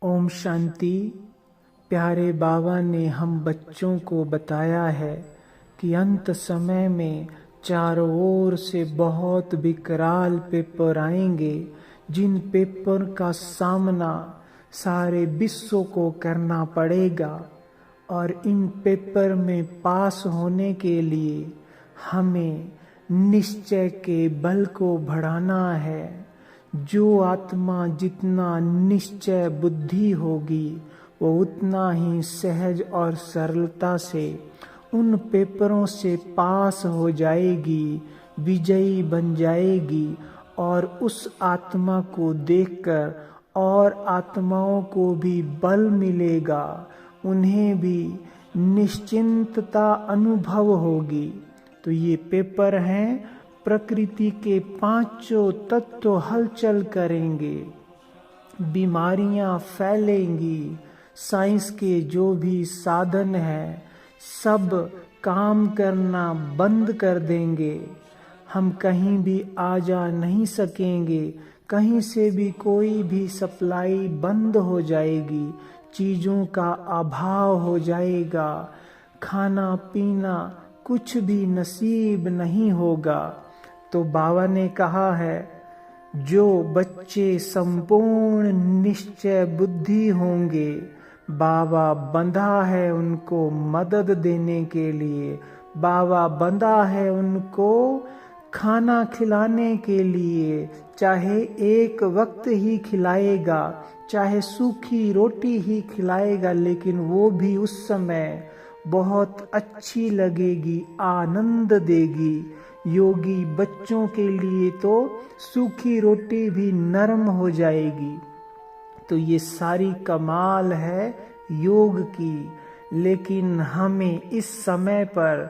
ओम शांति। प्यारे बाबा ने हम बच्चों को बताया है कि अंत समय में चारों ओर से बहुत विकराल पेपर आएंगे, जिन पेपर का सामना सारे विश्व को करना पड़ेगा। और इन पेपर में पास होने के लिए हमें निश्चय के बल को बढ़ाना है। जो आत्मा जितना निश्चय बुद्धि होगी वो उतना ही सहज और सरलता से उन पेपरों से पास हो जाएगी, विजयी बन जाएगी। और उस आत्मा को देखकर और आत्माओं को भी बल मिलेगा, उन्हें भी निश्चिंतता अनुभव होगी। तो ये पेपर हैं, प्रकृति के पांचों तत्व हलचल करेंगे, बीमारियां फैलेंगी, साइंस के जो भी साधन हैं सब काम करना बंद कर देंगे। हम कहीं भी आ जा नहीं सकेंगे, कहीं से भी कोई भी सप्लाई बंद हो जाएगी, चीज़ों का अभाव हो जाएगा, खाना पीना कुछ भी नसीब नहीं होगा। तो बाबा ने कहा है, जो बच्चे संपूर्ण निश्चय बुद्धि होंगे, बाबा बंधा है उनको मदद देने के लिए, बाबा बंधा है उनको खाना खिलाने के लिए। चाहे एक वक्त ही खिलाएगा, चाहे सूखी रोटी ही खिलाएगा, लेकिन वो भी उस समय बहुत अच्छी लगेगी, आनंद देगी। योगी बच्चों के लिए तो सूखी रोटी भी नरम हो जाएगी। तो ये सारी कमाल है योग की। लेकिन हमें इस समय पर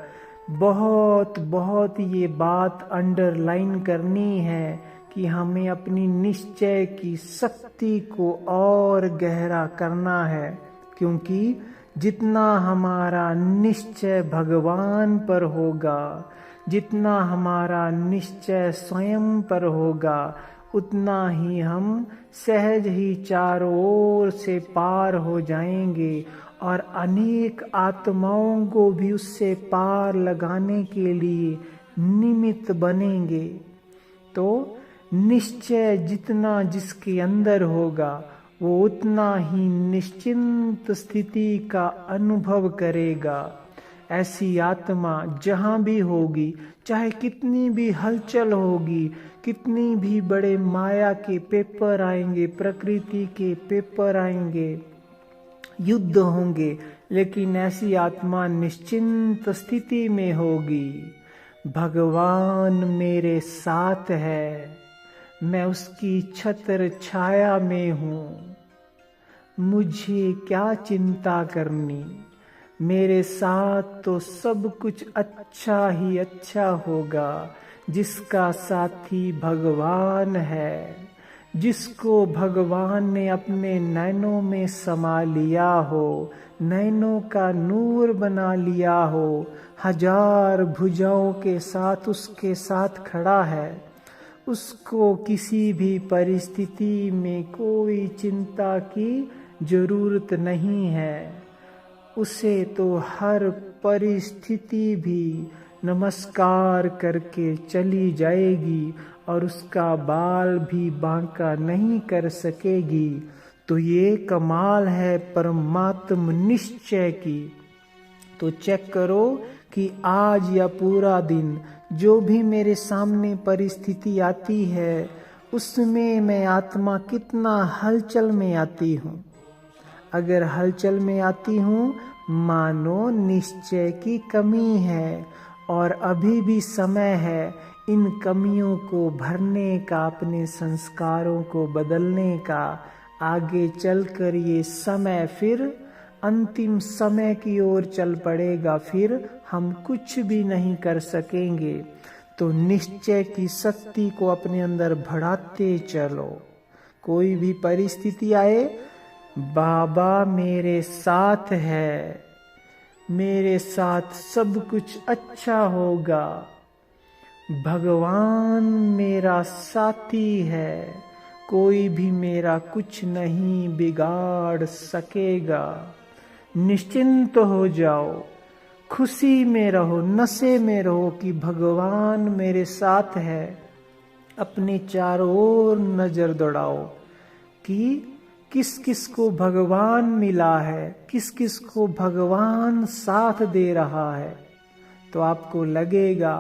बहुत बहुत ये बात अंडरलाइन करनी है कि हमें अपनी निश्चय की शक्ति को और गहरा करना है, क्योंकि जितना हमारा निश्चय भगवान पर होगा, जितना हमारा निश्चय स्वयं पर होगा, उतना ही हम सहज ही चारों ओर से पार हो जाएंगे और अनेक आत्माओं को भी उससे पार लगाने के लिए निमित्त बनेंगे। तो निश्चय जितना जिसके अंदर होगा वो उतना ही निश्चिंत स्थिति का अनुभव करेगा। ऐसी आत्मा जहाँ भी होगी, चाहे कितनी भी हलचल होगी, कितनी भी बड़े माया के पेपर आएंगे, प्रकृति के पेपर आएंगे, युद्ध होंगे, लेकिन ऐसी आत्मा निश्चिंत स्थिति में होगी। भगवान मेरे साथ है, मैं उसकी छत्र छाया में हूँ, मुझे क्या चिंता करनी, मेरे साथ तो सब कुछ अच्छा ही अच्छा होगा। जिसका साथी भगवान है, जिसको भगवान ने अपने नैनों में समा लिया हो, नैनों का नूर बना लिया हो, हजार भुजाओं के साथ उसके साथ खड़ा है, उसको किसी भी परिस्थिति में कोई चिंता की जरूरत नहीं है। उसे तो हर परिस्थिति भी नमस्कार करके चली जाएगी और उसका बाल भी बांका नहीं कर सकेगी। तो ये कमाल है परमात्म निश्चय की। तो चेक करो कि आज या पूरा दिन जो भी मेरे सामने परिस्थिति आती है, उसमें मैं आत्मा कितना हलचल में आती हूँ। अगर हलचल में आती हूँ, मानो निश्चय की कमी है और अभी भी समय है इन कमियों को भरने का, अपने संस्कारों को बदलने का। आगे चलकर ये समय फिर अंतिम समय की ओर चल पड़ेगा, फिर हम कुछ भी नहीं कर सकेंगे। तो निश्चय की शक्ति को अपने अंदर बढ़ाते चलो। कोई भी परिस्थिति आए, बाबा मेरे साथ है, मेरे साथ सब कुछ अच्छा होगा, भगवान मेरा साथी है, कोई भी मेरा कुछ नहीं बिगाड़ सकेगा। निश्चिंत हो जाओ, खुशी में रहो, नशे में रहो कि भगवान मेरे साथ है। अपने चारों ओर नजर दौड़ाओ कि किस किस को भगवान मिला है, किस किस को भगवान साथ दे रहा है। तो आपको लगेगा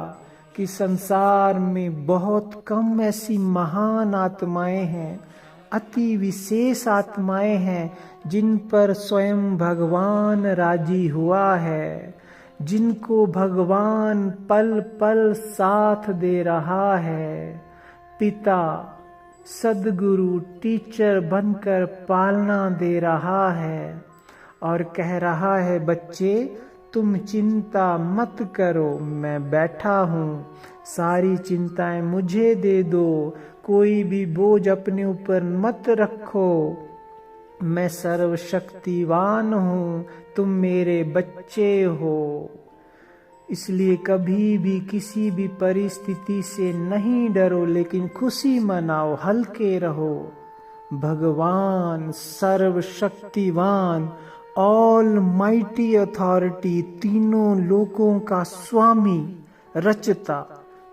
कि संसार में बहुत कम ऐसी महान आत्माएं हैं, अति विशेष आत्माएं हैं जिन पर स्वयं भगवान राजी हुआ है, जिनको भगवान पल पल साथ दे रहा है। पिता, सदगुरु, टीचर बनकर पालना दे रहा है और कह रहा है, बच्चे तुम चिंता मत करो, मैं बैठा हूँ, सारी चिंताएं मुझे दे दो, कोई भी बोझ अपने ऊपर मत रखो, मैं सर्वशक्तिवान हूँ, तुम मेरे बच्चे हो। इसलिए कभी भी किसी भी परिस्थिति से नहीं डरो, लेकिन खुशी मनाओ, हल्के रहो। भगवान सर्वशक्तिवान, ऑल माइटी अथॉरिटी, तीनों लोकों का स्वामी, रचता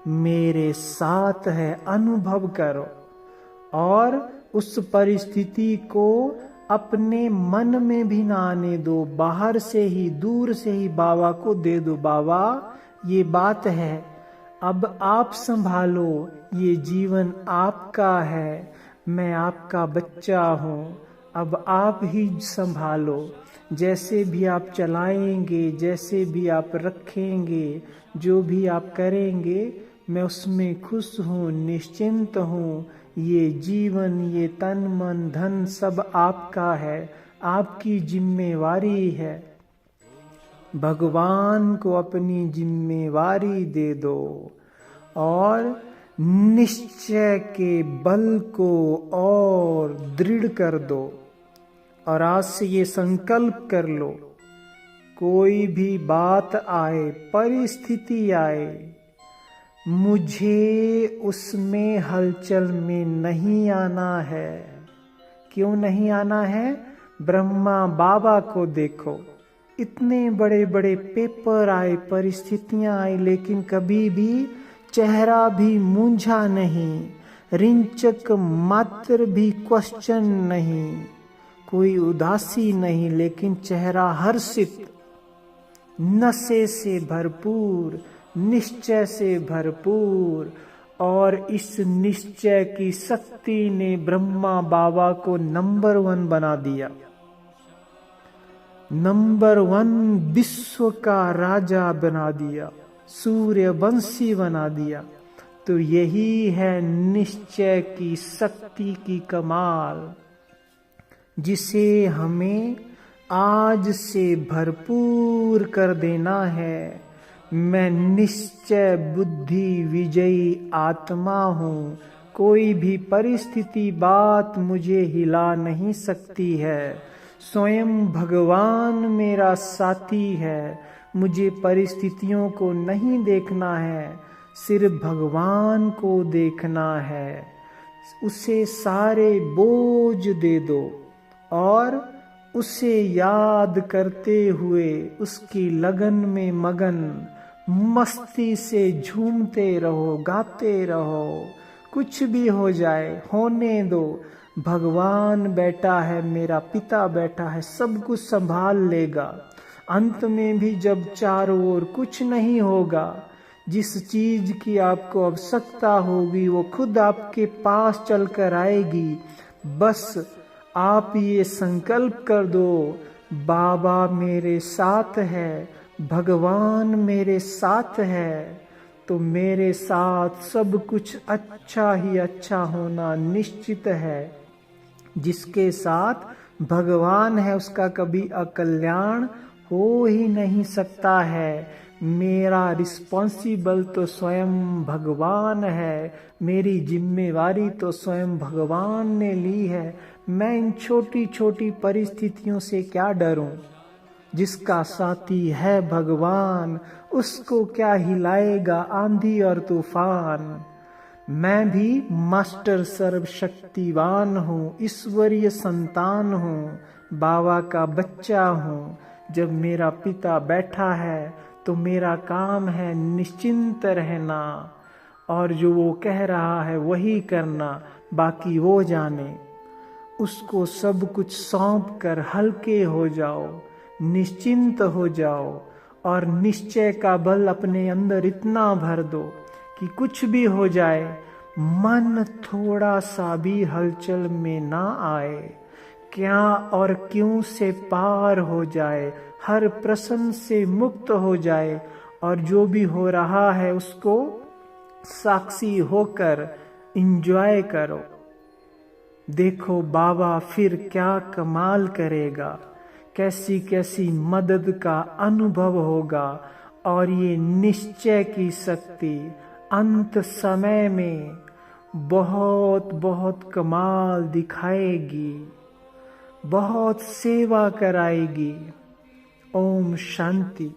मेरे साथ है। अनुभव करो और उस परिस्थिति को अपने मन में भी ना आने दो, बाहर से ही, दूर से ही बाबा को दे दो। बाबा ये बात है, अब आप संभालो, ये जीवन आपका है, मैं आपका बच्चा हूँ, अब आप ही संभालो। जैसे भी आप चलाएंगे, जैसे भी आप रखेंगे, जो भी आप करेंगे, मैं उसमें खुश हूँ, निश्चिंत हूँ। ये जीवन, ये तन मन धन सब आपका है, आपकी जिम्मेवारी है। भगवान को अपनी जिम्मेवारी दे दो और निश्चय के बल को और दृढ़ कर दो। और आज से ये संकल्प कर लो, कोई भी बात आए, परिस्थिति आए, मुझे उसमें हलचल में नहीं आना है। क्यों नहीं आना है? ब्रह्मा बाबा को देखो, इतने बड़े बड़े पेपर आए, परिस्थितियां आई, लेकिन कभी भी चेहरा भी मूंझा नहीं, रिंचक मात्र भी क्वेश्चन नहीं, कोई उदासी नहीं, लेकिन चेहरा हर्षित, नशे से भरपूर, निश्चय से भरपूर। और इस निश्चय की शक्ति ने ब्रह्मा बाबा को नंबर 1 बना दिया, नंबर 1 विश्व का राजा बना दिया, सूर्यवंशी बना दिया। तो यही है निश्चय की शक्ति की कमाल, जिसे हमें आज से भरपूर कर देना है। मैं निश्चय बुद्धि विजयी आत्मा हूँ, कोई भी परिस्थिति बात मुझे हिला नहीं सकती है। स्वयं भगवान मेरा साथी है, मुझे परिस्थितियों को नहीं देखना है, सिर्फ भगवान को देखना है। उसे सारे बोझ दे दो और उसे याद करते हुए उसकी लगन में मगन, मस्ती से झूमते रहो, गाते रहो। कुछ भी हो जाए, होने दो, भगवान बैठा है, मेरा पिता बैठा है, सब कुछ संभाल लेगा। अंत में भी जब चारों ओर कुछ नहीं होगा, जिस चीज की आपको आवश्यकता होगी वो खुद आपके पास चलकर आएगी। बस आप ये संकल्प कर दो, बाबा मेरे साथ है, भगवान मेरे साथ है, तो मेरे साथ सब कुछ अच्छा ही अच्छा होना निश्चित है। जिसके साथ भगवान है उसका कभी अकल्याण हो ही नहीं सकता है। मेरा रिस्पॉन्सिबल तो स्वयं भगवान है, मेरी जिम्मेवारी तो स्वयं भगवान ने ली है। मैं इन छोटी छोटी परिस्थितियों से क्या डरूं? जिसका साथी है भगवान, उसको क्या हिलाएगा आंधी और तूफान। मैं भी मास्टर सर्वशक्तिवान हूँ, ईश्वरीय संतान हूँ, बाबा का बच्चा हूँ। जब मेरा पिता बैठा है तो मेरा काम है निश्चिंत रहना, और जो वो कह रहा है वही करना, बाकी वो जाने। उसको सब कुछ सौंप कर हल्के हो जाओ, निश्चिंत हो जाओ, और निश्चय का बल अपने अंदर इतना भर दो कि कुछ भी हो जाए मन थोड़ा सा भी हलचल में ना आए। क्या और क्यों से पार हो जाए, हर प्रश्न से मुक्त हो जाए, और जो भी हो रहा है उसको साक्षी होकर एंजॉय करो। देखो बाबा फिर क्या कमाल करेगा, कैसी कैसी मदद का अनुभव होगा, और ये निश्चय की शक्ति अंत समय में बहुत बहुत कमाल दिखाएगी, बहुत सेवा कराएगी। ओम शांति।